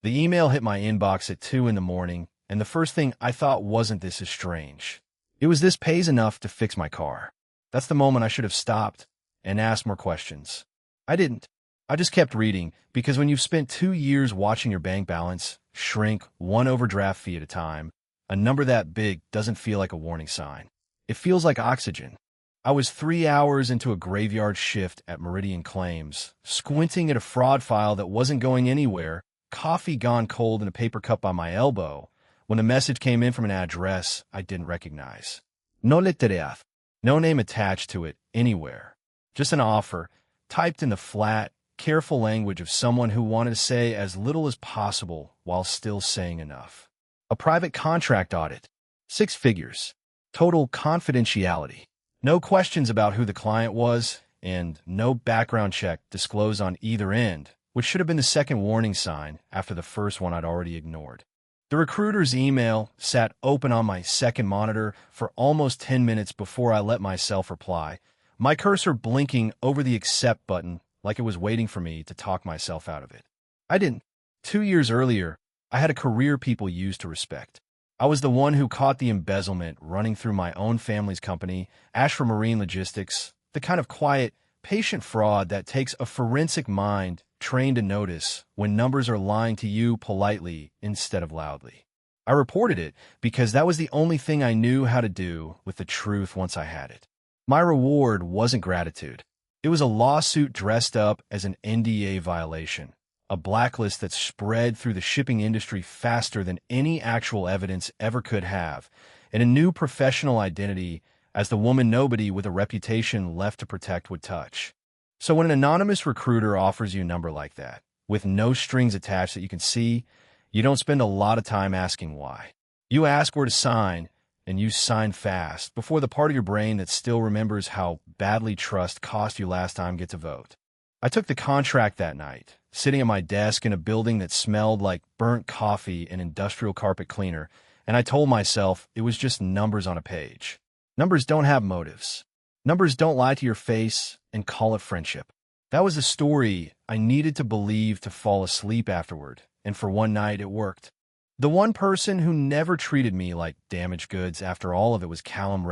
The email hit my inbox at 2 in the morning, and the first thing I thought wasn't this is strange. It was this pays enough to fix my car. That's the moment I should have stopped and asked more questions. I didn't. I just kept reading, because when you've spent 2 years watching your bank balance shrink one overdraft fee at a time, a number that big doesn't feel like a warning sign. It feels like oxygen. I was 3 hours into a graveyard shift at Meridian Claims, squinting at a fraud file that wasn't going anywhere, coffee gone cold in a paper cup by my elbow, when a message came in from an address I didn't recognize. No lettería. No name attached to it anywhere. Just an offer, typed in the flat, careful language of someone who wanted to say as little as possible while still saying enough. A private contract audit. 6 figures. Total confidentiality. No questions about who the client was, and no background check disclosed on either end, which should have been the second warning sign after the first one I'd already ignored. The recruiter's email sat open on my second monitor for almost 10 minutes before I let myself reply, my cursor blinking over the accept button like it was waiting for me to talk myself out of it. I didn't. 2 years earlier, I had a career people used to respect. I was the one who caught the embezzlement running through my own family's company, Ashford Marine Logistics, the kind of quiet, patient fraud that takes a forensic mind trained to notice when numbers are lying to you politely instead of loudly. I reported it because that was the only thing I knew how to do with the truth once I had it. My reward wasn't gratitude. It was a lawsuit dressed up as an NDA violation, a blacklist that spread through the shipping industry faster than any actual evidence ever could have, and a new professional identity as the woman nobody with a reputation left to protect would touch. So when an anonymous recruiter offers you a number like that, with no strings attached that you can see, you don't spend a lot of time asking why. You ask where to sign, and you sign fast before the part of your brain that still remembers how badly trust cost you last time gets a vote. I took the contract that night, sitting at my desk in a building that smelled like burnt coffee and industrial carpet cleaner, and I told myself it was just numbers on a page. Numbers don't have motives. Numbers don't lie to your face and call it friendship. That was the story I needed to believe to fall asleep afterward, and for one night it worked. The one person who never treated me like damaged goods after all of it was Callum,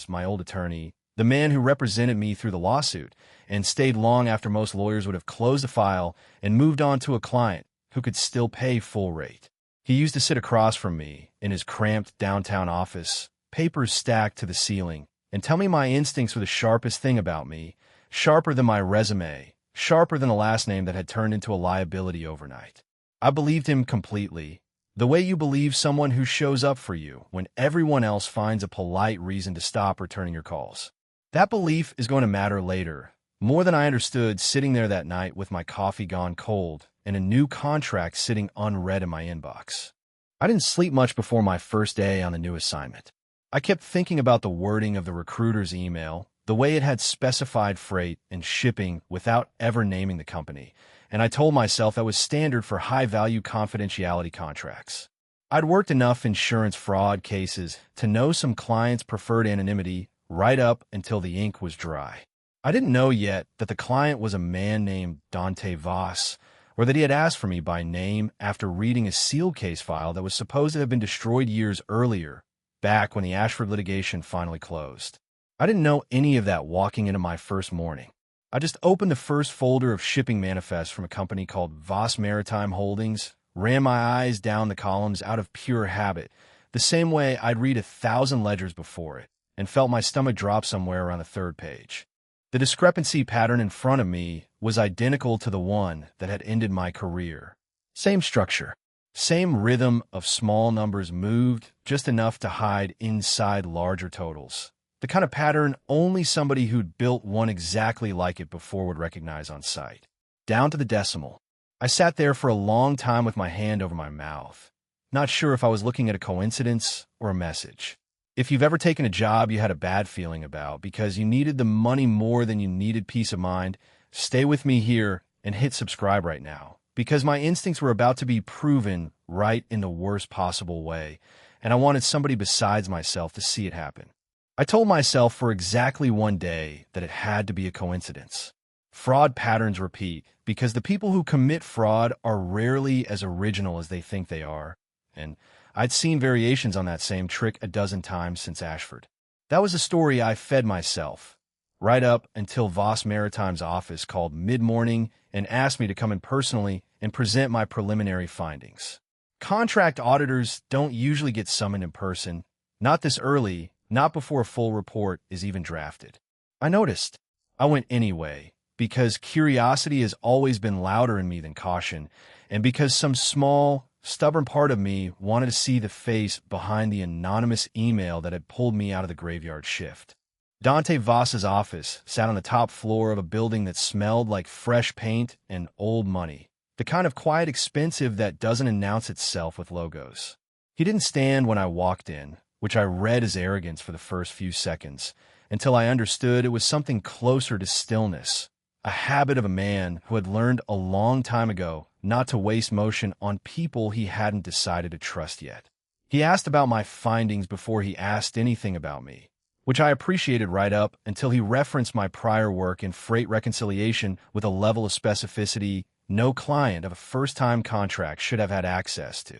my old attorney, the man who represented me through the lawsuit, and stayed long after most lawyers would have closed the file and moved on to a client who could still pay full rate. He used to sit across from me in his cramped downtown office, papers stacked to the ceiling, and tell me my instincts were the sharpest thing about me, sharper than my resume, sharper than a last name that had turned into a liability overnight. I believed him completely, the way you believe someone who shows up for you when everyone else finds a polite reason to stop returning your calls. That belief is going to matter later, more than I understood sitting there that night with my coffee gone cold and a new contract sitting unread in my inbox. I didn't sleep much before my first day on the new assignment. I kept thinking about the wording of the recruiter's email, the way it had specified freight and shipping without ever naming the company, and I told myself that was standard for high-value confidentiality contracts. I'd worked enough insurance fraud cases to know some clients preferred anonymity right up until the ink was dry. I didn't know yet that the client was a man named Dante Voss, or that he had asked for me by name after reading a sealed case file that was supposed to have been destroyed years earlier, back when the Ashford litigation finally closed. I didn't know any of that walking into my first morning. I just opened the first folder of shipping manifests from a company called Voss Maritime Holdings, ran my eyes down the columns out of pure habit, the same way I'd read 1,000 ledgers before it, and felt my stomach drop somewhere around the third page. The discrepancy pattern in front of me was identical to the one that had ended my career. Same structure. Same rhythm of small numbers moved just enough to hide inside larger totals. The kind of pattern only somebody who'd built one exactly like it before would recognize on sight. Down to the decimal. I sat there for a long time with my hand over my mouth, not sure if I was looking at a coincidence or a message. If you've ever taken a job you had a bad feeling about because you needed the money more than you needed peace of mind, stay with me here and hit subscribe right now, because my instincts were about to be proven right in the worst possible way, and I wanted somebody besides myself to see it happen. I told myself for exactly one day that it had to be a coincidence. Fraud patterns repeat because the people who commit fraud are rarely as original as they think they are. And I'd seen variations on that same trick a dozen times since Ashford. That was a story I fed myself, right up until Voss Maritime's office called mid-morning and asked me to come in personally and present my preliminary findings. Contract auditors don't usually get summoned in person, not this early, not before a full report is even drafted. I noticed. I went anyway, because curiosity has always been louder in me than caution, and because some small, stubborn part of me wanted to see the face behind the anonymous email that had pulled me out of the graveyard shift. Dante Voss's office sat on the top floor of a building that smelled like fresh paint and old money, the kind of quiet expensive that doesn't announce itself with logos. He didn't stand when I walked in, which I read as arrogance for the first few seconds, until I understood it was something closer to stillness, a habit of a man who had learned a long time ago not to waste motion on people he hadn't decided to trust yet. He asked about my findings before he asked anything about me, which I appreciated right up until he referenced my prior work in freight reconciliation with a level of specificity no client of a first-time contract should have had access to.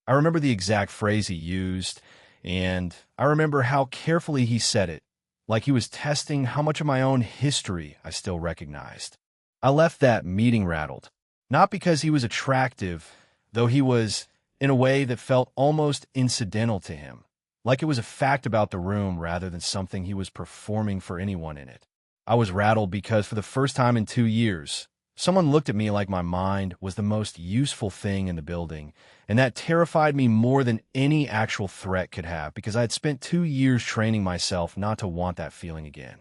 I remember the exact phrase he used, and I remember how carefully he said it, like he was testing how much of my own history I still recognized. I left that meeting rattled, not because he was attractive, though he was, in a way that felt almost incidental to him, like it was a fact about the room rather than something he was performing for anyone in it. I was rattled because for the first time in 2 years, someone looked at me like my mind was the most useful thing in the building, and that terrified me more than any actual threat could have because I had spent 2 years training myself not to want that feeling again.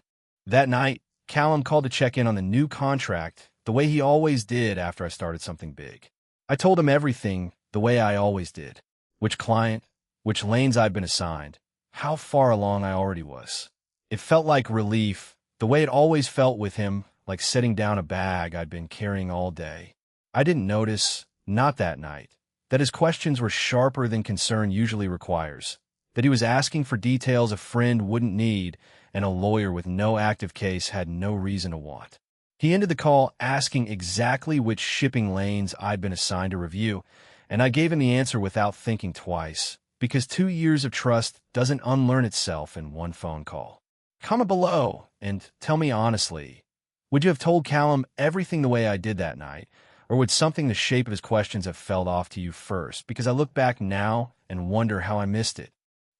That night, Callum called to check in on the new contract the way he always did after I started something big. I told him everything the way I always did, which client, which lanes I'd been assigned, how far along I already was. It felt like relief, the way it always felt with him, like setting down a bag I'd been carrying all day. I didn't notice, not that night, that his questions were sharper than concern usually requires, that he was asking for details a friend wouldn't need and a lawyer with no active case had no reason to want. He ended the call asking exactly which shipping lanes I'd been assigned to review, and I gave him the answer without thinking twice, because 2 years of trust doesn't unlearn itself in one phone call. Comment below and tell me honestly, would you have told Callum everything the way I did that night, or would something the shape of his questions have fell off to you first? Because I look back now and wonder how I missed it.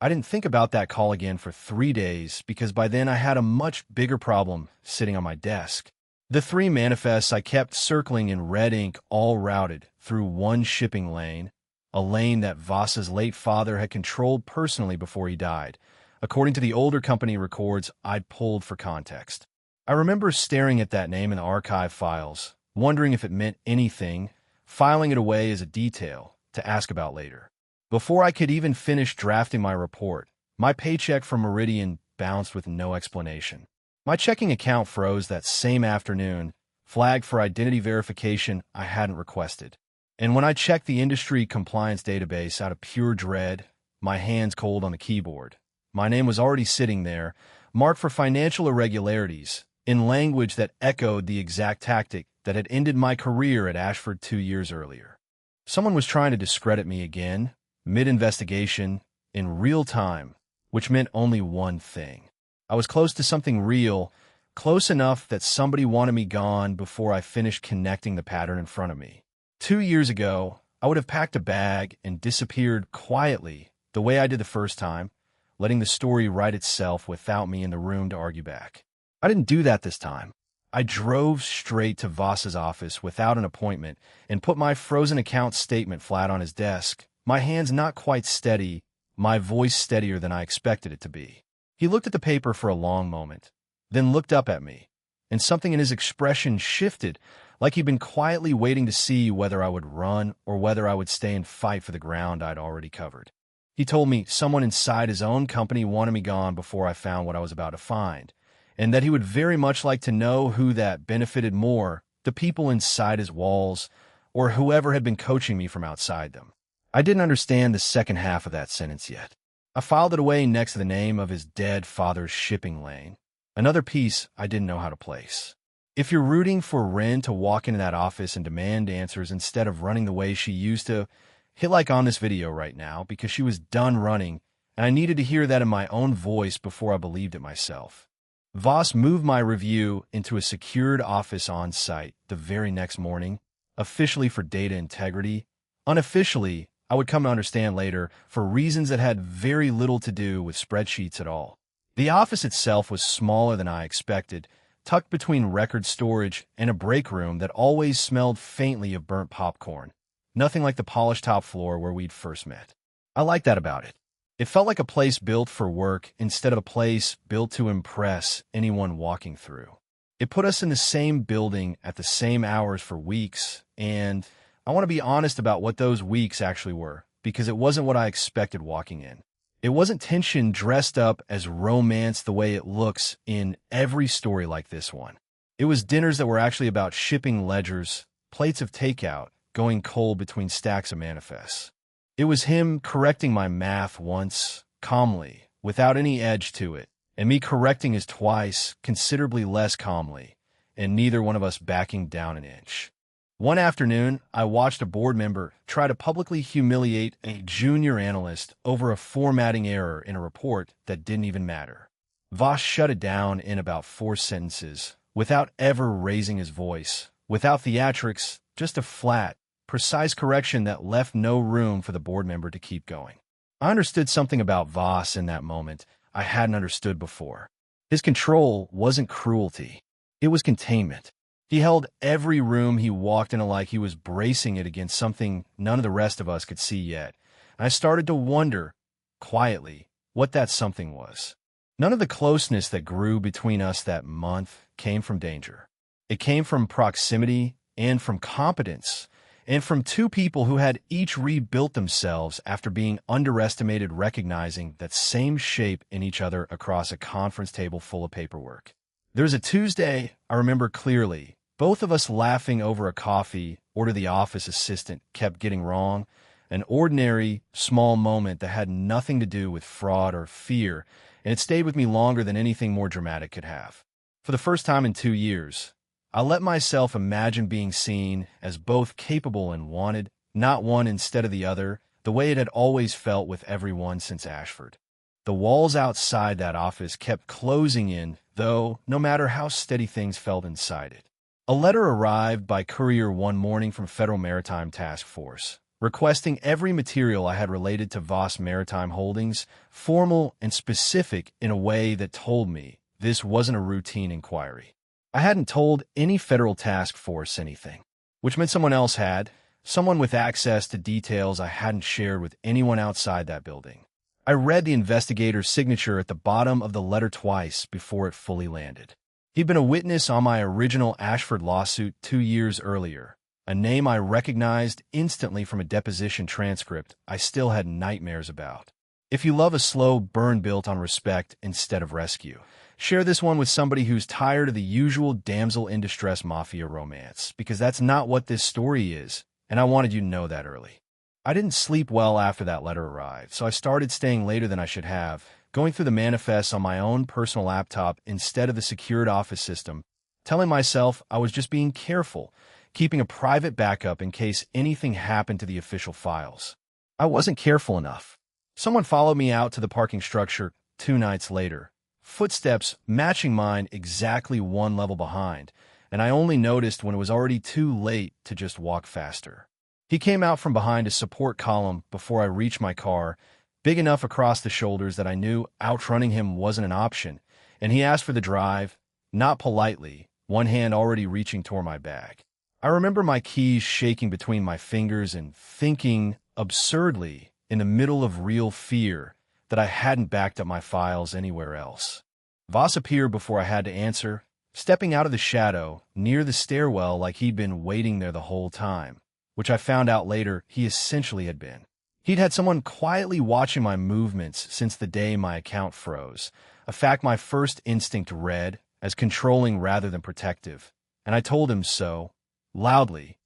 I didn't think about that call again for 3 days because by then I had a much bigger problem sitting on my desk. The 3 manifests I kept circling in red ink all routed through one shipping lane, a lane that Voss's late father had controlled personally before he died, according to the older company records I'd pulled for context. I remember staring at that name in the archive files, wondering if it meant anything, filing it away as a detail to ask about later. Before I could even finish drafting my report, my paycheck from Meridian bounced with no explanation. My checking account froze that same afternoon, flagged for identity verification I hadn't requested. And when I checked the industry compliance database out of pure dread, my hands cold on the keyboard, my name was already sitting there, marked for financial irregularities, in language that echoed the exact tactic that had ended my career at Ashford 2 years earlier. Someone was trying to discredit me again, mid-investigation, in real time, which meant only one thing. I was close to something real, close enough that somebody wanted me gone before I finished connecting the pattern in front of me. 2 years ago, I would have packed a bag and disappeared quietly the way I did the first time, letting the story write itself without me in the room to argue back. I didn't do that this time. I drove straight to Voss's office without an appointment and put my frozen account statement flat on his desk, my hands not quite steady, my voice steadier than I expected it to be. He looked at the paper for a long moment, then looked up at me, and something in his expression shifted, like he'd been quietly waiting to see whether I would run or whether I would stay and fight for the ground I'd already covered. He told me someone inside his own company wanted me gone before I found what I was about to find, and that he would very much like to know who that benefited more, the people inside his walls, or whoever had been coaching me from outside them. I didn't understand the second half of that sentence yet. I filed it away next to the name of his dead father's shipping lane, another piece I didn't know how to place. If you're rooting for Ren to walk into that office and demand answers instead of running the way she used to, hit like on this video right now because she was done running, and I needed to hear that in my own voice before I believed it myself. Voss moved my review into a secured office on site the very next morning, officially for data integrity. Unofficially, I would come to understand later, for reasons that had very little to do with spreadsheets at all. The office itself was smaller than I expected, tucked between record storage and a break room that always smelled faintly of burnt popcorn. Nothing like the polished top floor where we'd first met. I liked that about it. It felt like a place built for work instead of a place built to impress anyone walking through. It put us in the same building at the same hours for weeks, and I want to be honest about what those weeks actually were, because it wasn't what I expected walking in. It wasn't tension dressed up as romance the way it looks in every story like this one. It was dinners that were actually about shipping ledgers, plates of takeout, going cold between stacks of manifests. It was him correcting my math once, calmly, without any edge to it, and me correcting his twice, considerably less calmly, and neither one of us backing down an inch. One afternoon, I watched a board member try to publicly humiliate a junior analyst over a formatting error in a report that didn't even matter. Voss shut it down in about 4 sentences, without ever raising his voice, without theatrics, just a flat, precise correction that left no room for the board member to keep going. I understood something about Voss in that moment I hadn't understood before. His control wasn't cruelty. It was containment. He held every room he walked into like he was bracing it against something none of the rest of us could see yet. And I started to wonder, quietly, what that something was. None of the closeness that grew between us that month came from danger. It came from proximity and from competence, and from 2 people who had each rebuilt themselves after being underestimated, recognizing that same shape in each other across a conference table full of paperwork. There was a Tuesday I remember clearly. Both of us laughing over a coffee order the office assistant kept getting wrong, an ordinary, small moment that had nothing to do with fraud or fear, and it stayed with me longer than anything more dramatic could have. For the first time in 2 years, I let myself imagine being seen as both capable and wanted, not one instead of the other, the way it had always felt with everyone since Ashford. The walls outside that office kept closing in, though, no matter how steady things felt inside it. A letter arrived by courier one morning from Federal Maritime Task Force, requesting every material I had related to Voss Maritime Holdings, formal and specific in a way that told me this wasn't a routine inquiry. I hadn't told any federal task force anything, which meant someone else had, someone with access to details I hadn't shared with anyone outside that building. I read the investigator's signature at the bottom of the letter twice before it fully landed. He'd been a witness on my original Ashford lawsuit 2 years earlier, a name I recognized instantly from a deposition transcript I still had nightmares about. If you love a slow burn built on respect instead of rescue, share this one with somebody who's tired of the usual damsel in distress mafia romance, because that's not what this story is, and I wanted you to know that early. I didn't sleep well after that letter arrived, so I started staying later than I should have, going through the manifests on my own personal laptop instead of the secured office system, telling myself I was just being careful, keeping a private backup in case anything happened to the official files. I wasn't careful enough. Someone followed me out to the parking structure 2 nights later, footsteps matching mine exactly 1 level behind, and I only noticed when it was already too late to just walk faster. He came out from behind to support Callum before I reached my car, big enough across the shoulders that I knew outrunning him wasn't an option, and he asked for the drive, not politely, one hand already reaching toward my bag. I remember my keys shaking between my fingers and thinking, absurdly, in the middle of real fear, that I hadn't backed up my files anywhere else. Voss appeared before I had to answer, stepping out of the shadow, near the stairwell like he'd been waiting there the whole time, which I found out later he essentially had been. He'd had someone quietly watching my movements since the day my account froze, a fact my first instinct read as controlling rather than protective, and I told him so, loudly,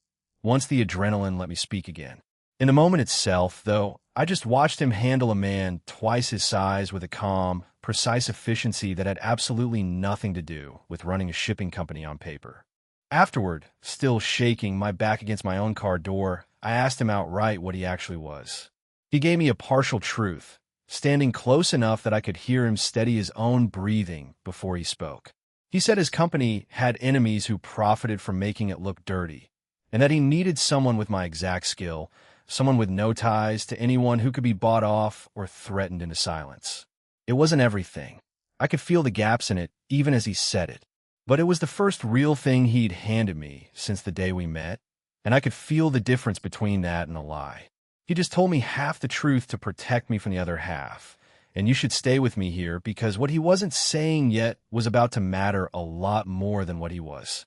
once the adrenaline let me speak again. In the moment itself, though, I just watched him handle a man twice his size with a calm, precise efficiency that had absolutely nothing to do with running a shipping company on paper. Afterward, still shaking, my back against my own car door, I asked him outright what he actually was. He gave me a partial truth, standing close enough that I could hear him steady his own breathing before he spoke. He said his company had enemies who profited from making it look dirty, and that he needed someone with my exact skill, someone with no ties to anyone who could be bought off or threatened into silence. It wasn't everything. I could feel the gaps in it even as he said it. But it was the first real thing he'd handed me since the day we met, and I could feel the difference between that and a lie. He just told me half the truth to protect me from the other half, and you should stay with me here because what he wasn't saying yet was about to matter a lot more than what he was.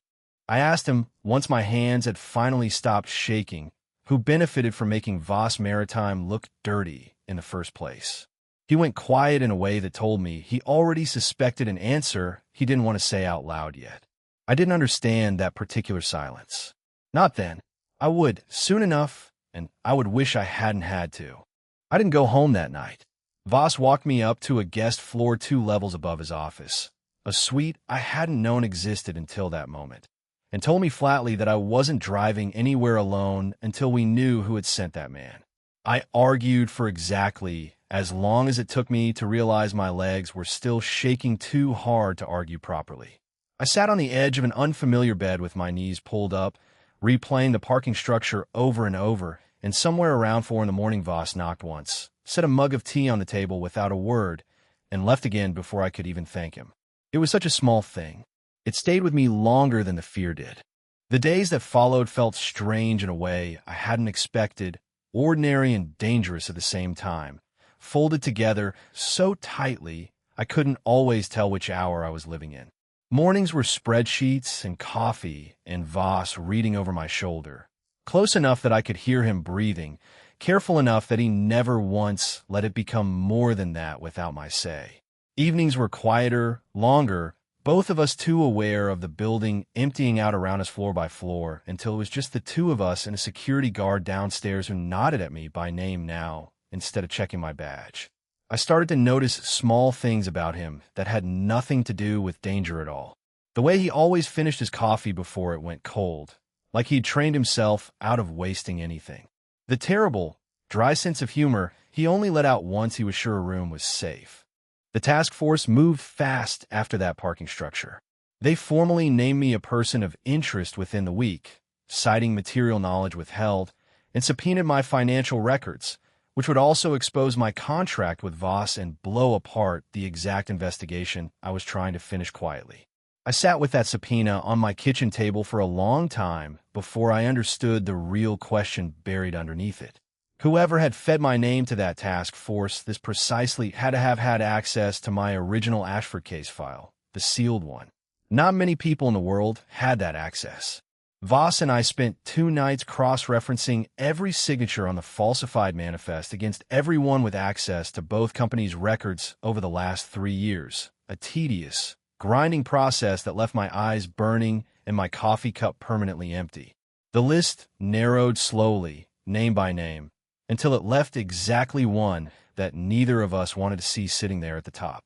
I asked him, once my hands had finally stopped shaking, who benefited from making Voss Maritime look dirty in the first place. He went quiet in a way that told me he already suspected an answer he didn't want to say out loud yet. I didn't understand that particular silence. Not then. I would, soon enough, and I would wish I hadn't had to. I didn't go home that night. Voss walked me up to a guest floor 2 levels above his office, a suite I hadn't known existed until that moment, and told me flatly that I wasn't driving anywhere alone until we knew who had sent that man. I argued for exactly as long as it took me to realize my legs were still shaking too hard to argue properly. I sat on the edge of an unfamiliar bed with my knees pulled up, replaying the parking structure over and over, and somewhere around 4 in the morning Voss knocked once, set a mug of tea on the table without a word, and left again before I could even thank him. It was such a small thing. It stayed with me longer than the fear did. The days that followed felt strange in a way I hadn't expected, ordinary and dangerous at the same time, folded together so tightly I couldn't always tell which hour I was living in. Mornings were spreadsheets and coffee and Voss reading over my shoulder, close enough that I could hear him breathing, careful enough that he never once let it become more than that without my say. Evenings were quieter, longer, both of us too aware of the building emptying out around us floor by floor until it was just the two of us and a security guard downstairs who nodded at me by name now instead of checking my badge. I started to notice small things about him that had nothing to do with danger at all. The way he always finished his coffee before it went cold, like he'd trained himself out of wasting anything. The terrible, dry sense of humor he only let out once he was sure a room was safe. The task force moved fast after that parking structure. They formally named me a person of interest within the week, citing material knowledge withheld, and subpoenaed my financial records, which would also expose my contract with Voss and blow apart the exact investigation I was trying to finish quietly. I sat with that subpoena on my kitchen table for a long time before I understood the real question buried underneath it. Whoever had fed my name to that task force, this precisely had to have had access to my original Ashford case file, the sealed one. Not many people in the world had that access. Voss and I spent 2 nights cross-referencing every signature on the falsified manifest against everyone with access to both companies' records over the last 3 years, a tedious, grinding process that left my eyes burning and my coffee cup permanently empty. The list narrowed slowly, name by name, until it left exactly one that neither of us wanted to see sitting there at the top.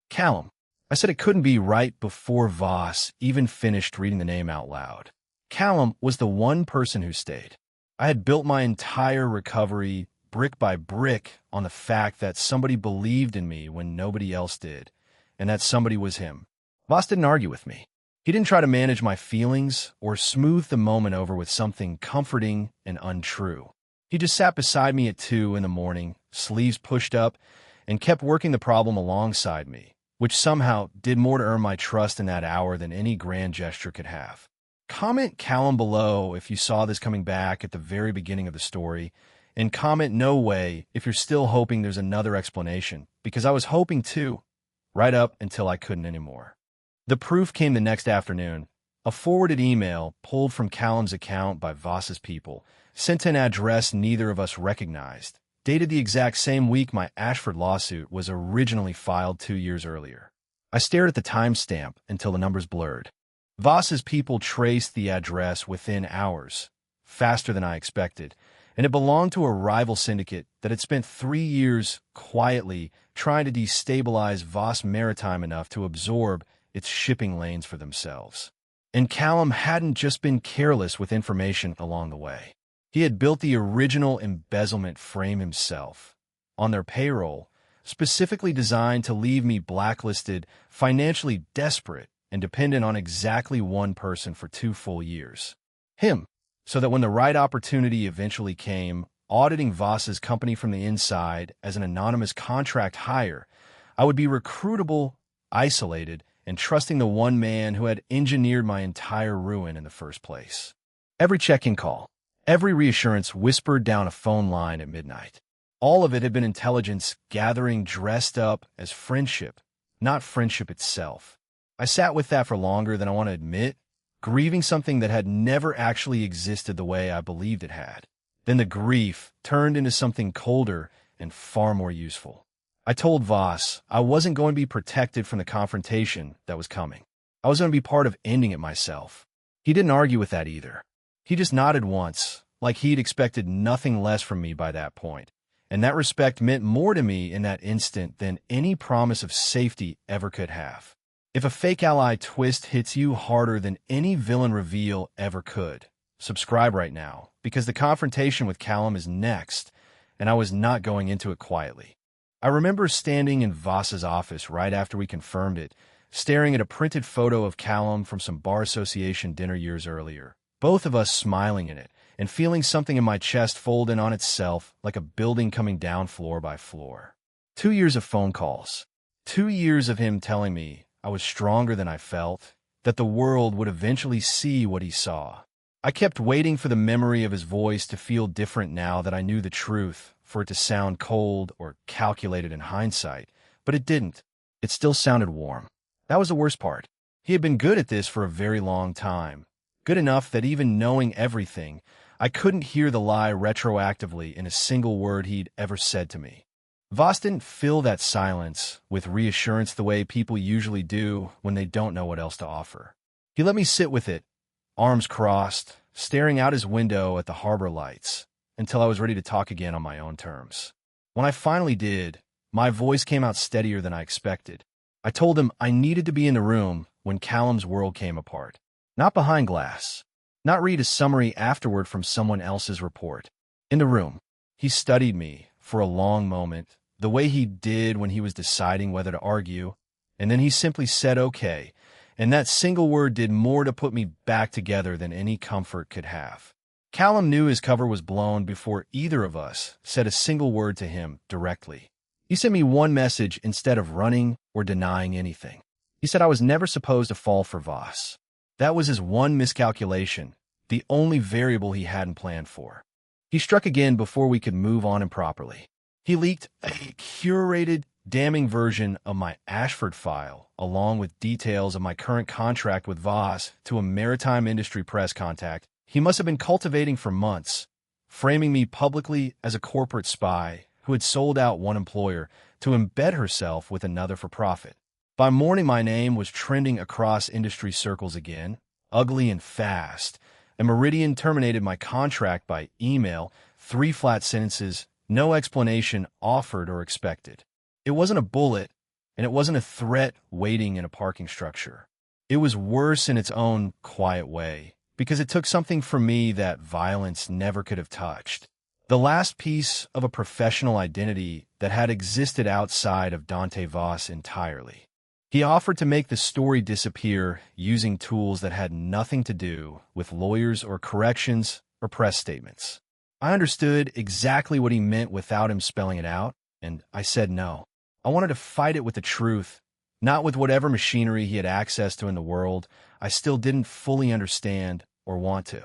Callum. I said it couldn't be right before Voss even finished reading the name out loud. Callum was the one person who stayed. I had built my entire recovery brick by brick on the fact that somebody believed in me when nobody else did, and that somebody was him. Voss didn't argue with me. He didn't try to manage my feelings or smooth the moment over with something comforting and untrue. He just sat beside me at 2 in the morning, sleeves pushed up, and kept working the problem alongside me, which somehow did more to earn my trust in that hour than any grand gesture could have. Comment Callum below if you saw this coming back at the very beginning of the story, and comment no way if you're still hoping there's another explanation, because I was hoping too, right up until I couldn't anymore. The proof came the next afternoon. A forwarded email pulled from Callum's account by Voss's people, sent to an address neither of us recognized, dated the exact same week my Ashford lawsuit was originally filed 2 years earlier. I stared at the timestamp until the numbers blurred. Voss's people traced the address within hours, faster than I expected, and it belonged to a rival syndicate that had spent 3 years quietly trying to destabilize Voss Maritime enough to absorb its shipping lanes for themselves. And Callum hadn't just been careless with information along the way. He had built the original embezzlement frame himself, on their payroll, specifically designed to leave me blacklisted, financially desperate, and dependent on exactly one person for 2 full years. Him. So that when the right opportunity eventually came, auditing Voss's company from the inside as an anonymous contract hire, I would be recruitable, isolated, and trusting the one man who had engineered my entire ruin in the first place. Every check-in call, every reassurance whispered down a phone line at midnight. All of it had been intelligence gathering dressed up as friendship, not friendship itself. I sat with that for longer than I want to admit, grieving something that had never actually existed the way I believed it had. Then the grief turned into something colder and far more useful. I told Voss I wasn't going to be protected from the confrontation that was coming. I was going to be part of ending it myself. He didn't argue with that either. He just nodded once, like he'd expected nothing less from me by that point, and that respect meant more to me in that instant than any promise of safety ever could have. If a fake ally twist hits you harder than any villain reveal ever could, subscribe right now, because the confrontation with Callum is next, and I was not going into it quietly. I remember standing in Voss's office right after we confirmed it, staring at a printed photo of Callum from some bar association dinner years earlier, both of us smiling in it, and feeling something in my chest fold in on itself like a building coming down floor by floor. 2 years of phone calls. 2 years of him telling me I was stronger than I felt, that the world would eventually see what he saw. I kept waiting for the memory of his voice to feel different now that I knew the truth, for it to sound cold or calculated in hindsight, but it didn't. It still sounded warm. That was the worst part. He had been good at this for a very long time, good enough that even knowing everything, I couldn't hear the lie retroactively in a single word he'd ever said to me. Voss didn't fill that silence with reassurance the way people usually do when they don't know what else to offer. He let me sit with it, arms crossed, staring out his window at the harbor lights, until I was ready to talk again on my own terms. When I finally did, my voice came out steadier than I expected. I told him I needed to be in the room when Callum's world came apart. Not behind glass. Not read a summary afterward from someone else's report. In the room. He studied me for a long moment, the way he did when he was deciding whether to argue, and then he simply said okay, and that single word did more to put me back together than any comfort could have. Callum knew his cover was blown before either of us said a single word to him directly. He sent me one message instead of running or denying anything. He said I was never supposed to fall for Voss. That was his one miscalculation, the only variable he hadn't planned for. He struck again before we could move on improperly. He leaked a curated, damning version of my Ashford file, along with details of my current contract with Voss, to a maritime industry press contact he must have been cultivating for months, framing me publicly as a corporate spy who had sold out one employer to embed herself with another for profit. By morning, my name was trending across industry circles again, ugly and fast, and Meridian terminated my contract by email, 3 flat sentences, no explanation offered or expected. It wasn't a bullet, and it wasn't a threat waiting in a parking structure. It was worse in its own quiet way, because it took something from me that violence never could have touched. The last piece of a professional identity that had existed outside of Dante Voss entirely. He offered to make the story disappear using tools that had nothing to do with lawyers or corrections or press statements. I understood exactly what he meant without him spelling it out, and I said no. I wanted to fight it with the truth, not with whatever machinery he had access to in the world I still didn't fully understand or want to.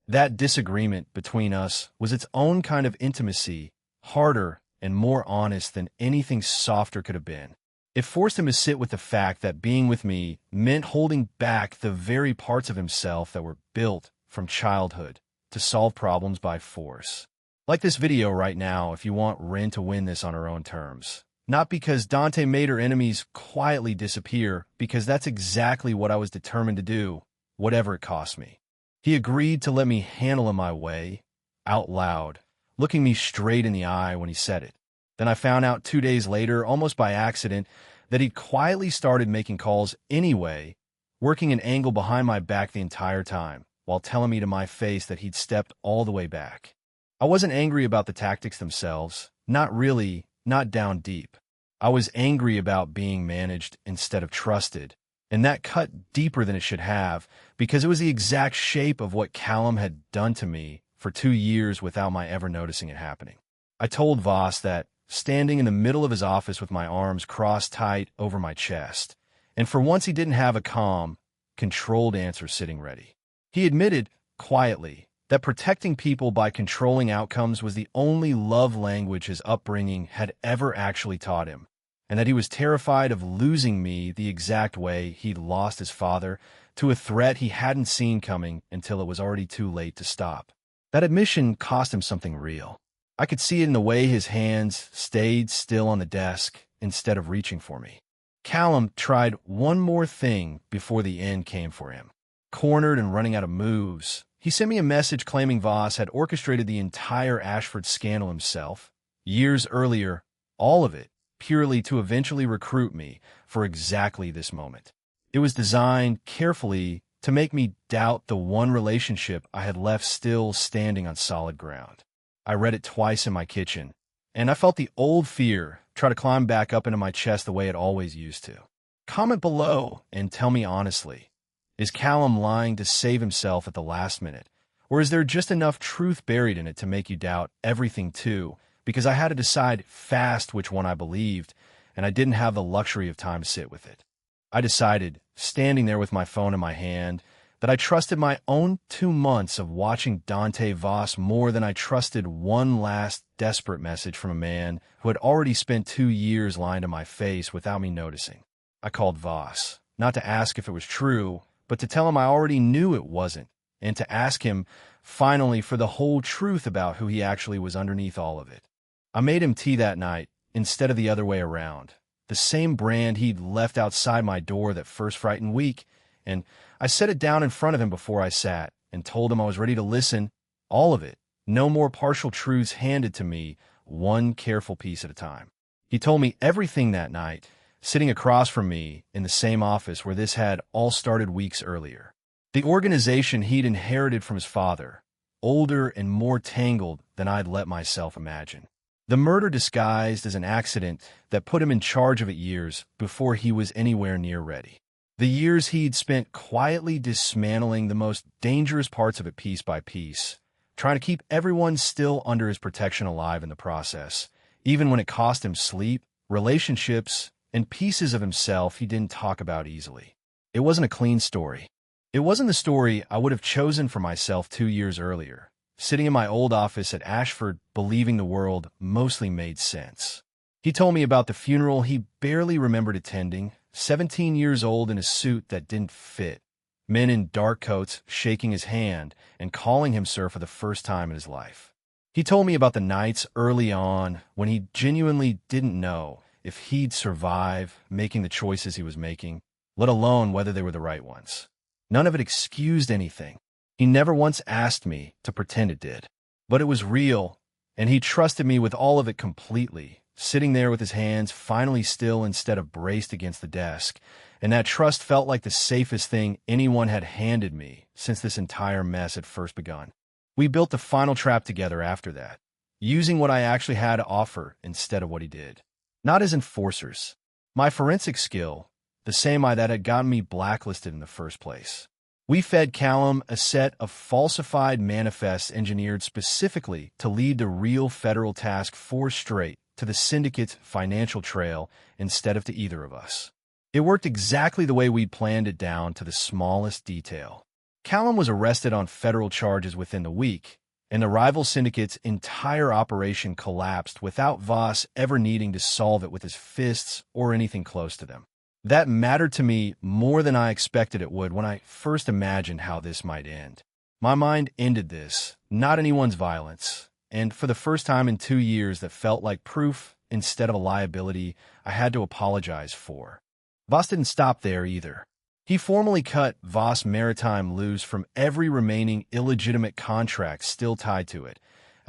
That disagreement between us was its own kind of intimacy, harder and more honest than anything softer could have been. It forced him to sit with the fact that being with me meant holding back the very parts of himself that were built from childhood to solve problems by force. Like this video right now if you want Ren to win this on her own terms. Not because Dante made her enemies quietly disappear, because that's exactly what I was determined to do, whatever it cost me. He agreed to let me handle it my way, out loud, looking me straight in the eye when he said it. Then I found out 2 days later, almost by accident, that he'd quietly started making calls anyway, working an angle behind my back the entire time, while telling me to my face that he'd stepped all the way back. I wasn't angry about the tactics themselves, not really, not down deep. I was angry about being managed instead of trusted, and that cut deeper than it should have, because it was the exact shape of what Callum had done to me for 2 years without my ever noticing it happening. I told Voss that, standing in the middle of his office with my arms crossed tight over my chest, and for once he didn't have a calm, controlled answer sitting ready. He admitted, quietly, that protecting people by controlling outcomes was the only love language his upbringing had ever actually taught him, and that he was terrified of losing me the exact way he'd lost his father to a threat he hadn't seen coming until it was already too late to stop. That admission cost him something real. I could see it in the way his hands stayed still on the desk instead of reaching for me. Callum tried one more thing before the end came for him. Cornered and running out of moves, he sent me a message claiming Voss had orchestrated the entire Ashford scandal himself, years earlier, all of it, purely to eventually recruit me for exactly this moment. It was designed carefully to make me doubt the one relationship I had left still standing on solid ground. I read it twice in my kitchen, and I felt the old fear try to climb back up into my chest the way it always used to. Comment below and tell me honestly, is Callum lying to save himself at the last minute, or is there just enough truth buried in it to make you doubt everything too, because I had to decide fast which one I believed, and I didn't have the luxury of time to sit with it. I decided, standing there with my phone in my hand, that I trusted my own 2 months of watching Dante Voss more than I trusted one last desperate message from a man who had already spent 2 years lying to my face without me noticing. I called Voss, not to ask if it was true, but to tell him I already knew it wasn't, and to ask him, finally, for the whole truth about who he actually was underneath all of it. I made him tea that night, instead of the other way around, the same brand he'd left outside my door that first frightened week, and I set it down in front of him before I sat, and told him I was ready to listen, all of it, no more partial truths handed to me, one careful piece at a time. He told me everything that night, sitting across from me in the same office where this had all started weeks earlier. The organization he'd inherited from his father, older and more tangled than I'd let myself imagine. The murder disguised as an accident that put him in charge of it years before he was anywhere near ready. The years he'd spent quietly dismantling the most dangerous parts of it piece by piece, trying to keep everyone still under his protection alive in the process, even when it cost him sleep, relationships, and pieces of himself he didn't talk about easily. It wasn't a clean story. It wasn't the story I would have chosen for myself 2 years earlier, sitting in my old office at Ashford believing the world mostly made sense. He told me about the funeral he barely remembered attending, 17 years old in a suit that didn't fit, men in dark coats shaking his hand and calling him sir for the first time in his life. He told me about the nights early on when he genuinely didn't know if he'd survive making the choices he was making, let alone whether they were the right ones. None of it excused anything. He never once asked me to pretend it did. But it was real, and he trusted me with all of it completely, sitting there with his hands finally still instead of braced against the desk, and that trust felt like the safest thing anyone had handed me since this entire mess had first begun. We built the final trap together after that, using what I actually had to offer instead of what he did. Not as enforcers. My forensic skill, the same that had gotten me blacklisted in the first place. We fed Callum a set of falsified manifests engineered specifically to lead the real federal task force straight to the syndicate's financial trail instead of to either of us. It worked exactly the way we'd planned it down to the smallest detail. Callum was arrested on federal charges within the week, and the rival syndicate's entire operation collapsed without Voss ever needing to solve it with his fists or anything close to them. That mattered to me more than I expected it would when I first imagined how this might end. My mind ended this, not anyone's violence, and for the first time in 2 years that felt like proof instead of a liability I had to apologize for. Voss didn't stop there either. He formally cut Voss Maritime loose from every remaining illegitimate contract still tied to it,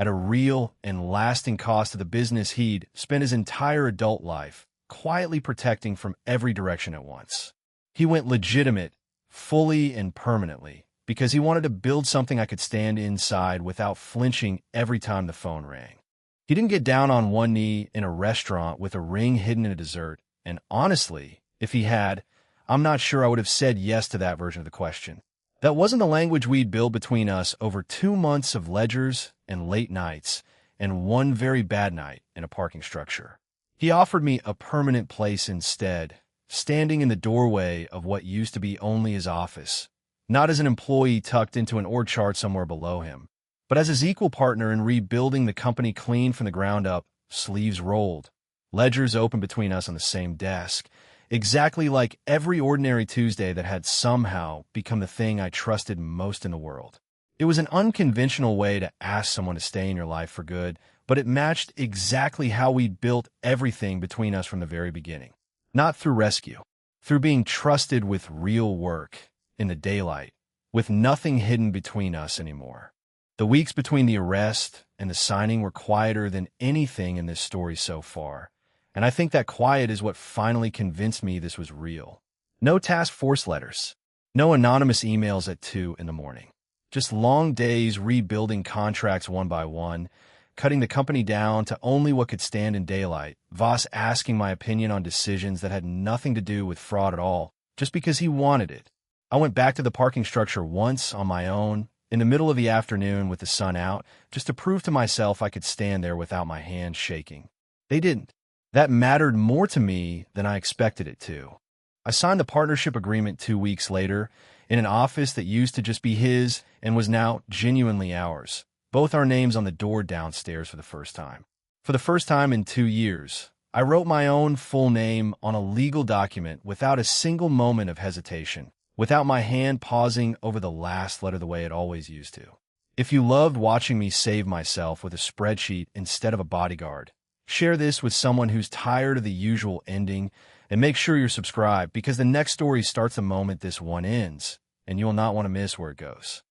at a real and lasting cost to the business he'd spent his entire adult life quietly protecting from every direction at once. He went legitimate, fully and permanently, because he wanted to build something I could stand inside without flinching every time the phone rang. He didn't get down on one knee in a restaurant with a ring hidden in a dessert, and honestly, if he had, I'm not sure I would have said yes to that version of the question. That wasn't the language we'd build between us over 2 months of ledgers and late nights, and one very bad night in a parking structure. He offered me a permanent place instead, standing in the doorway of what used to be only his office, not as an employee tucked into an org chart somewhere below him, but as his equal partner in rebuilding the company clean from the ground up, sleeves rolled, ledgers open between us on the same desk, exactly like every ordinary Tuesday that had somehow become the thing I trusted most in the world. It was an unconventional way to ask someone to stay in your life for good, but it matched exactly how we'd built everything between us from the very beginning. Not through rescue, through being trusted with real work, in the daylight, with nothing hidden between us anymore. The weeks between the arrest and the signing were quieter than anything in this story so far, and I think that quiet is what finally convinced me this was real. No task force letters, no anonymous emails at 2 in the morning. Just long days rebuilding contracts one by one, cutting the company down to only what could stand in daylight, Voss asking my opinion on decisions that had nothing to do with fraud at all, just because he wanted it. I went back to the parking structure once on my own, in the middle of the afternoon with the sun out, just to prove to myself I could stand there without my hands shaking. They didn't. That mattered more to me than I expected it to. I signed the partnership agreement 2 weeks later in an office that used to just be his and was now genuinely ours. Both our names on the door downstairs for the first time. For the first time in 2 years, I wrote my own full name on a legal document without a single moment of hesitation, without my hand pausing over the last letter the way it always used to. If you loved watching me save myself with a spreadsheet instead of a bodyguard, share this with someone who's tired of the usual ending, and make sure you're subscribed because the next story starts the moment this one ends, and you'll not want to miss where it goes.